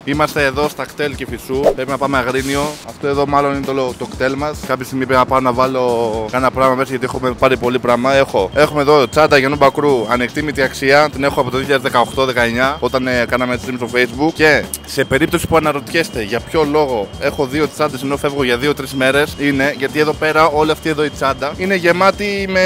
Είμαστε εδώ στα κτέλ Κηφισού. Πρέπει να πάμε Αγρίνιο. Αυτό εδώ μάλλον είναι το κτέλ μας. Κάποια στιγμή πρέπει να πάω να βάλω κάνα πράγμα μέσα γιατί έχουμε πάρει πολύ πράγμα. Έχουμε εδώ τσάντα Γιαννού Μπακρού, ανεκτήμητη αξία. Την έχω από το 2018-19 όταν κάναμε stream στο Facebook. Και σε περίπτωση που αναρωτιέστε για ποιο λόγο έχω δύο τσάντες ενώ φεύγω για 2-3 μέρες, είναι γιατί εδώ πέρα όλη αυτή εδώ η τσάντα είναι γεμάτη με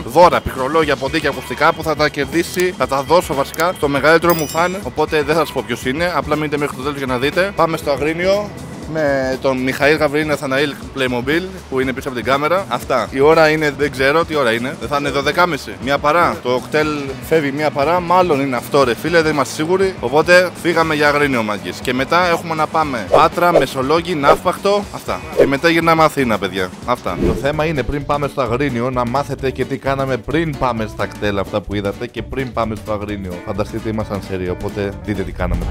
δώρα, πυχρολόγια, ποντίκια, ακουστικά που θα τα κερδίσει, θα τα δώσω βασικά στο μεγαλύτερο μου φαν. Οπότε δεν θα σας πω ποιος είναι, απλά μείνετε μέχρι το τέλος για να δείτε. Πάμε στο Αγρίνιο με τον Μιχαήλ Γαβρίλη Ναθαναήλ Playmobil που είναι πίσω από την κάμερα. Αυτά. Η ώρα είναι, δεν ξέρω τι ώρα είναι. Δεν θα είναι 12.30. Μία παρά. Το κτέλ φεύγει μία παρά. Μάλλον είναι αυτό, ρε φίλε, δεν είμαστε σίγουροι. Οπότε φύγαμε για Αγρίνιο, μάγκες. Και μετά έχουμε να πάμε Πάτρα, Μεσολόγγι, Ναύπαχτο. Αυτά. Και μετά γυρνάμε Αθήνα, παιδιά. Αυτά. Το θέμα είναι πριν πάμε στο Αγρίνιο να μάθετε και τι κάναμε πριν πάμε στα κτέλ αυτά που είδατε και πριν πάμε στο Αγρίνιο. Φανταστείτε, ήμασταν σερί, οπότε δείτε τι κάναμε.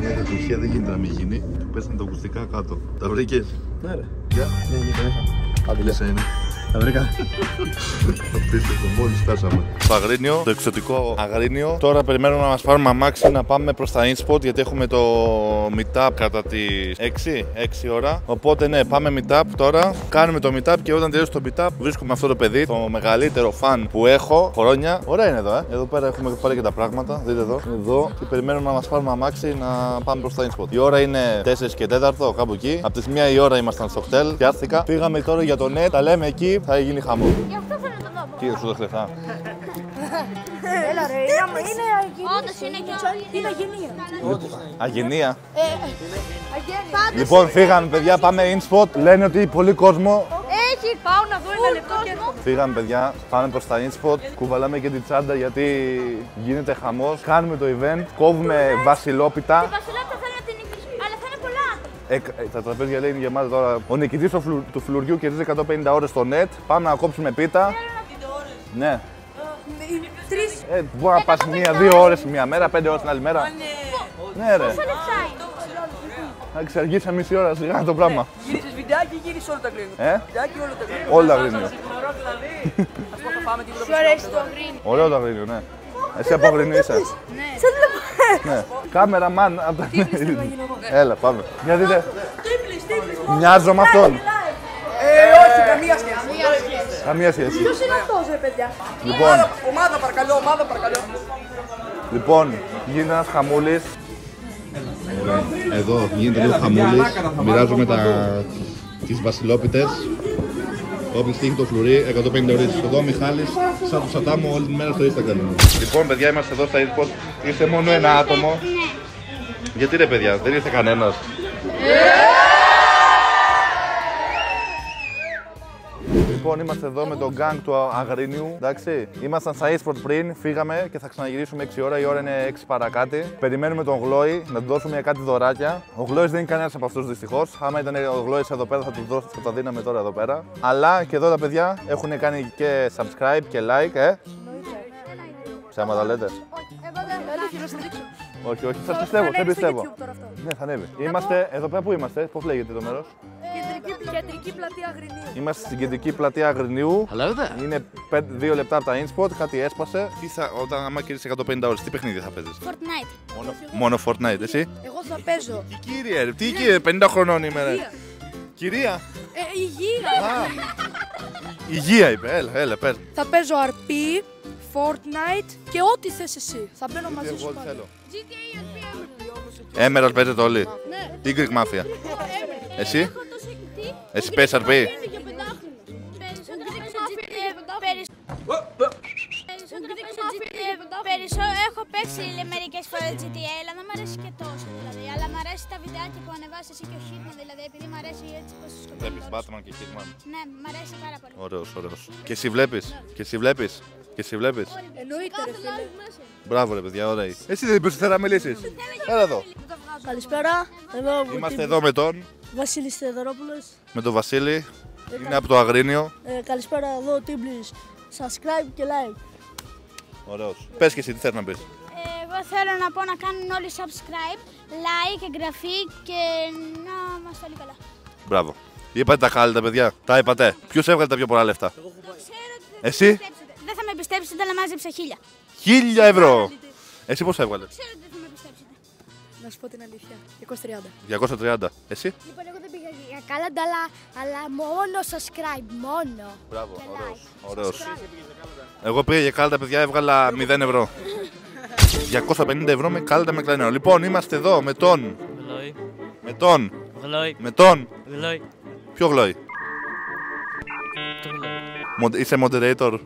Μια κατουχία δεν γίνεται να μην γίνει. Πέσανε τα ακουστικά κάτω. Τα βρήκες? Ναι ρε. Για. Ναι, Άντε λες είναι. Τα βρήκα. Απίστευτο, μόλις φτάσαμε. Στο Αγρίνιο, το εξωτικό Αγρίνιο. Τώρα περιμένουμε να μας πάρουμε αμάξι να πάμε προς τα InSpot γιατί έχουμε το meetup κατά τις 6 ώρα. Οπότε ναι, πάμε meetup τώρα. Κάνουμε το meetup και όταν τελειώσει το meetup βρίσκουμε αυτό το παιδί, το μεγαλύτερο φαν που έχω χρόνια. Ωραία είναι εδώ, Εδώ πέρα έχουμε πάρει και τα πράγματα. Δείτε εδώ. Εδώ και περιμένουμε να μας πάρουμε αμάξι να πάμε προς τα InSpot. Η ώρα είναι 4 και 4, κάπου εκεί. Από τις 1 η ώρα ήμασταν στο χτέλ. Πιάστηκα. Πήγαμε τώρα για το net, τα λέμε εκεί. Θα γίνει χαμό. Γι' αυτό θέλω να το δω. Τι σου δώσω λεφτά? Έλα ρε, είναι Αγενία. αγένεια. Λοιπόν, φύγαμε παιδιά, πάμε InSpot. Λένε ότι πολύ κόσμο. Έχει, πάω να δω ένα λεπτό και έρχομαι. Φύγαμε παιδιά, πάμε προς τα InSpot. Κουβαλάμε και την τσάντα γιατί γίνεται χαμός. Κάνουμε το event, κόβουμε βασιλόπιτα. Η βασιλόπιτα θέλω να την νικήσω, αλλά θα είναι πολλά. Τα τραπέζια λέει είναι γεμάτα τώρα. Ο νικητής του φλουριού κερδίζει 150 ώρες στο net. Πάμε να κόψουμε πίτα. Ναι. Μπορεί να πας 1-2 ώρες μια μέρα, 5 ώρες την άλλη μέρα. Ναι, ρε. Πόσα λεφτά είναι? Να ξεργείς μισή ώρα σιγά το πράγμα. Γύρισες βιντεάκι ή γύρισες όλο το Αγρίνιο? Βιντεάκι όλο το Αγρίνιο. Όλα Αγρίνιο. Ας πω θα φάμε την Σου αρέσει το Αγρίνιο? Ωραίο το Αγρίνιο, ναι. Εσύ από Αγρίνιο είσαι? Ναι. Κάμερα μαν. Έλα, πάμε. Για δείτε. Μοιάζω με αυτόν. Όχι, καμία σχέση. Καμία σχέση. Ποιος είναι αυτός ρε παιδιά? Λοιπόν, Ομάδα παρακαλώ, ομάδα παρακαλώ. λοιπόν, γίνεται ένας χαμούλης. Εδώ γίνεται λίγο χαμούλης. Μοιράζομαι τις βασιλόπιτες. Όποιος τύχει το φλουρί, 150 ώρες. Εδώ ο Μιχάλης, σαν το σατάμο όλη τη μέρα στο Instagram. Λοιπόν, παιδιά, είμαστε εδώ στα InSpot. Ήρθε μόνο ένα άτομο. Γιατί ρε παιδιά, δεν ήρθε κανένας? Λοιπόν, είμαστε εδώ με τον gang του Αγρίνιου. Εντάξει, ήμασταν στα InSpot πριν, φύγαμε και θα ξαναγυρίσουμε 6 ώρα. Η ώρα είναι 6 παρακάτι. Περιμένουμε τον Γλόη να του δώσουμε κάτι δωράκια. Ο Γλόης δεν είναι κανένας από αυτούς δυστυχώς. Άμα ήταν ο Γλόης εδώ πέρα, θα τα δίναμε τώρα εδώ πέρα. Αλλά και εδώ τα παιδιά έχουν κάνει και subscribe και like, Ψέματα λέτε? Όχι, όχι, σας πιστεύω, δεν πιστεύω. Ναι, θα ανέβει. Είμαστε εδώ πέρα, πού είμαστε, πώς λέγεται το μέρος? Κεντρική πλατεία Αγρινίου. Είμαστε στην κεντρική πλατεία Αγρινίου. Είναι 2 λεπτά από τα InSpot, κάτι έσπασε. Όταν άμα κερδίσεις 150 ώρες, τι παιχνίδι θα παίζεις? Fortnite. Μόνο Fortnite, εσύ? Εγώ θα παίζω. Τι κύριε, 50 χρονών ημέρα. Κυρία. Υγεία. Υγεία είπε, έλα, πες. Θα παίζω RP, Fortnite και ό,τι θες εσύ. Θα μπαίνω μαζί σου πάλι. Emerald παίζετε όλοι. Ναι. Τι Greek Mafia. Εσύ? Εσύ παίζεις RP. Έχω παίξει μερικές φορές GTA, αλλά δεν μ' αρέσει και τόσο δηλαδή. Αλλά μ' αρέσει τα βιντεάκια που ανεβάζεις εσύ και ο Hitman, δηλαδή επειδή μ' αρέσει έτσι πως σκοπεύεις. Βλέπεις Batman και Hitman. Ναι, μ' αρέσει πάρα πολύ. Ωραίος. Και εσύ βλέπεις. Εννοείται ρε φίλε. Μπράβο ρε παιδιά, ωραία. Εσύ δεν είπες ότι θα μιλήσεις. Έλα εδώ. Καλησπέρα. Είμαστε εδώ με τον. Βασίλης Θεοδωρόπουλος. Με τον Βασίλη. Είναι από το Αγρίνιο. Καλησπέρα εδώ, Τύμπλης. Subscribe και like. Ωραίος. Πες και εσύ τι θες να πεις. Εγώ θέλω να πω να κάνουν όλοι subscribe, like, εγγραφή και να είμαστε όλοι καλά. Μπράβο. Είπατε τα χάλιτα, παιδιά. Τα είπατε. Ποιος έβγαλε τα πιο πολλά λεφτά. Το ξέρω ότι Εσύ? δεν θα με πιστέψετε, αλλά μάζεψα 1000. 1000 ευρώ. Εσύ πώς έβγαλες? Ξέρω ότι δεν θα με πιστέψετε. Να σου πω την αλήθεια. 230. 230. Εσύ? Λοιπόν, εγώ δεν πήγα για κάλαντα, αλλά μόνο subscribe, μόνο. Μπράβο. Και Ωραίος. like. Ωραίος. Εγώ πήγα για κάλτα, παιδιά, έβγαλα 0 ευρώ. 250 ευρώ με κάλτα με κλανέο. Λοιπόν, είμαστε εδώ με τον. Γλόι. Με τον. Γλόι. Με τον. Γλόι. Ποιο γλόι? Το γλόι. Είσαι moderator.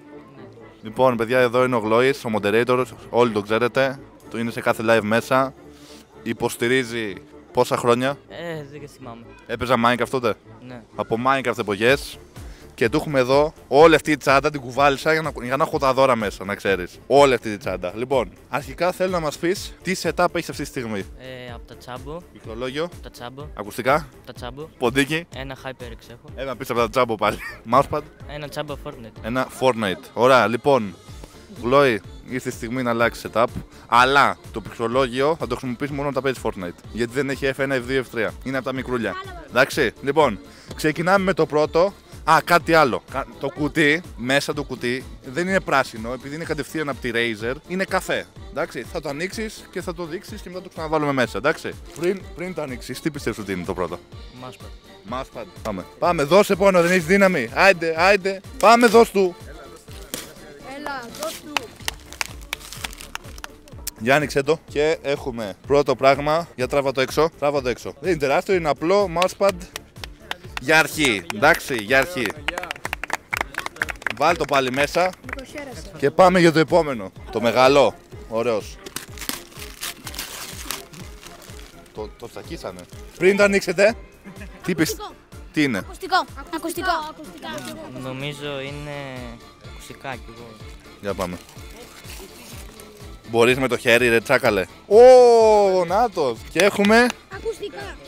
Λοιπόν, παιδιά, εδώ είναι ο Γλόης, ο moderator. Όλοι το ξέρετε. Το είναι σε κάθε live μέσα. Υποστηρίζει πόσα χρόνια. Δεν θυμάμαι. Έπαιζα Minecraft τότε. Ναι. Από Minecraft εποχές. Και του έχουμε εδώ όλη αυτή η τσάντα, την κουβάλισα για να έχω τα δώρα μέσα, να ξέρεις. Όλη αυτή τη τσάντα. Λοιπόν, αρχικά θέλω να μας πεις τι setup έχεις αυτή τη στιγμή. Από τα τσάμπο. Πληκτρολόγιο, Τα τσάμπο. ακουστικά, Τα τσάμπο. ποντίκι. Ένα HyperX έχω. Ένα πίσω από τα τσάμπο πάλι. Mousepad. Ένα τσάμπο Fortnite. Ένα Fortnite. Ωραία, λοιπόν. Γλόι, ήρθε η στιγμή να αλλάξει setup. Αλλά το πληκτρολόγιο θα το χρησιμοποιήσει μόνο όταν παίζει Fortnite. Γιατί δεν έχει F1, F2, F3. Είναι από τα μικρούλια. Εντάξει, λοιπόν, ξεκινάμε με το πρώτο. Α, κάτι άλλο. Το κουτί, μέσα το κουτί δεν είναι πράσινο, επειδή είναι κατευθείαν από τη Razer, είναι καφέ. Εντάξει, θα το ανοίξεις και θα το δείξεις και μετά το ξαναβάλουμε μέσα. Εντάξει, πριν το ανοίξεις, τι πιστεύεις ότι είναι το πρώτο? Mousepad. Mousepad. Πάμε, δώσε πόνο, δεν έχεις δύναμη. Άιντε, πάμε, δώσ' του. Έλα, δώσ' του. Για άνοιξε το και έχουμε πρώτο πράγμα. Για τράβα το έξω. Τράβα το έξω. Δεν είναι τεράστιο, είναι απλό mousepad. Για αρχή, εντάξει, για αρχή. Βάλ το πάλι μέσα και πάμε για το επόμενο. Το μεγάλο, ωραίος. Το τσακίσανε. Πριν το ανοίξετε, τι είναι? Ακουστικό. Νομίζω είναι ακουστικά κι εγώ. Για πάμε. Μπορείς με το χέρι, ρε τσάκαλε. Ω, νάτος. Και έχουμε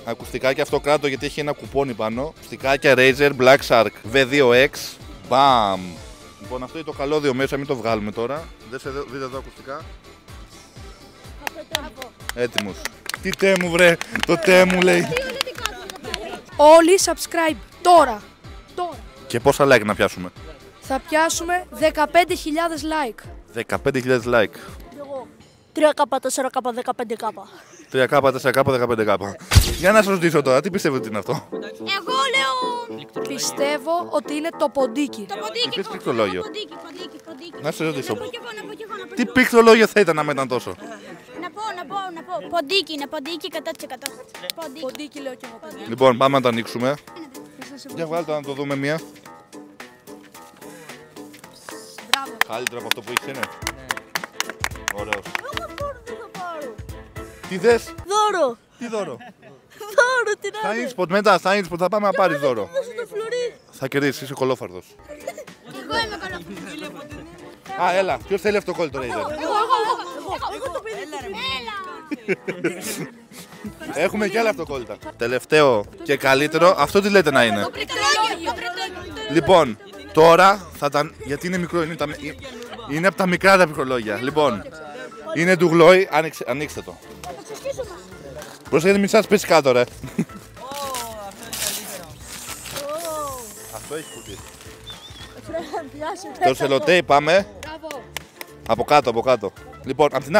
ακουστικά και αυτό κράτο γιατί έχει ένα κουπόνι πάνω. Ακουστικάκια Razer Black Shark V2X. Μπαμ. Λοιπόν, αυτό είναι το καλώδιο μέσα, μην το βγάλουμε τώρα. Δείτε εδώ ακουστικά. Έτοιμος. Τι τέμου βρε, το τέμου λέει. Όλοι subscribe τώρα. Και πόσα like να πιάσουμε? Θα πιάσουμε 15.000 like. 15.000 like. 3K, 4K, 15K. 3K, 4K, 15K. Για να σας ρωτήσω τώρα, τι πιστεύετε ότι είναι αυτό? Εγώ λέω. Πιστεύω ότι είναι το ποντίκι. Το ποντίκι. Πες πληκτρολόγιο. Ποντίκι. Να σε ρωτήσω. Να πω κι εγώ. Τι πληκτρολόγιο θα ήταν άμα ήταν τόσο? Να πω. Ποντίκι, είναι ποντίκι 100%. Ποντίκι λέω κι εγώ, παιδιά. Λοιπόν, πάμε να το ανοίξουμε. Για βγάλτε να το δούμε μία. Μπράβο. Καλύτερο από αυτό που έχεις είναι. Ωραίος. Εγώ δώρο δεν θα πάρω. Τι θες? Δώρο. Τι δώρο? Δώρο, τι να Στα είναι. Inspot μετά, στα Inspot θα πάμε να πάρεις δώρο. Δώσε το φλουρί. Θα κερδίσεις, είσαι κολόφαρδος. Εγώ είμαι καλό. Α, έλα, ποιος θέλει αυτό κόλλητο Razer? Εγώ το παιδί. Έλα. Έχουμε κι άλλα αυτοκόλλητα. Τελευταίο και καλύτερο, αυτό τι λέτε να είναι? Λοιπόν, τώρα θα τα. Γιατί είναι μικρό, είναι από τα μικρά τα πληκτρολόγια. Λοιπόν, είναι του Γλόι, ανοίξτε το. Πρόσεχε μην σας πέσει κάτω ρε. Αυτό έχει κουτί. Το σελοτέι πάμε. Από κάτω. Λοιπόν, απ' την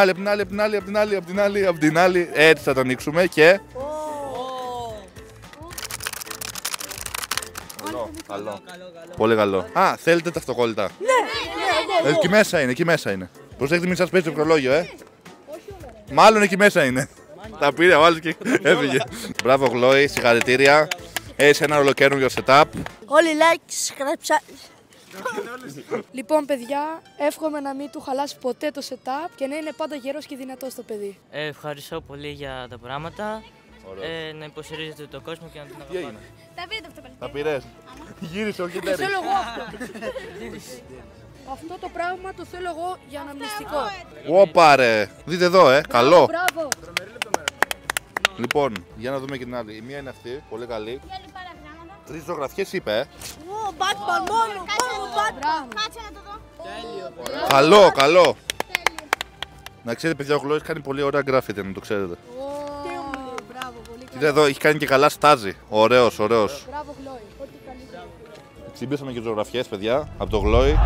άλλη, έτσι θα το ανοίξουμε και... Καλό. Πολύ καλό. Α, θέλετε τα αυτοκόλλητα? Ναι. Εκεί μέσα είναι. Προσέχετε μην σας πέσει το πληκτρολόγιο, Μάλλον εκεί μέσα είναι. Τα πήρε ο άλλος και έφυγε. Μπράβο Γλόι, συγχαρητήρια. Έχεις ένα ολοκαίρινο setup. Όλοι like, subscribe. Λοιπόν, παιδιά, εύχομαι να μην του χαλάσει ποτέ το setup και να είναι πάντα γερός και δυνατός το παιδί. Ευχαριστώ πολύ για τα πράγματα. Να υποστηρίζετε τον κόσμο και να την αγαπάτε. Τα πήρε το αυτοκόλλητο. Τα πήρες. Γύρισε, όχι τέρι. Θέλω εγώ αυτό. Αυτό το πράγμα το θέλω εγώ για αναμνηστικό. Όπα ρε. Δείτε εδώ, καλό. Μπράβο. Λοιπόν, για να δούμε και την άλλη. Η μία είναι αυτή, πολύ καλή. Και άλλη παραγράμματα. 3 ζωγραφιές είπε, Batman, μόνο Batman. Κάτσε να το δω. Καλό, καλό. Να ξέρετε, παιδιά, ο Γλώης κάνει πολύ ωραία γκράφιτι, να το ξέρετε. Μπράβο, πολύ Κοίτα εδώ, έχει κάνει και καλά στάζι. Ωραίος, ωραίος. Μπράβο, Γλώη. Ό,τι καλύτερο. Συμπίσαμε και ζωγραφιές, παιδιά, από το Γλώη.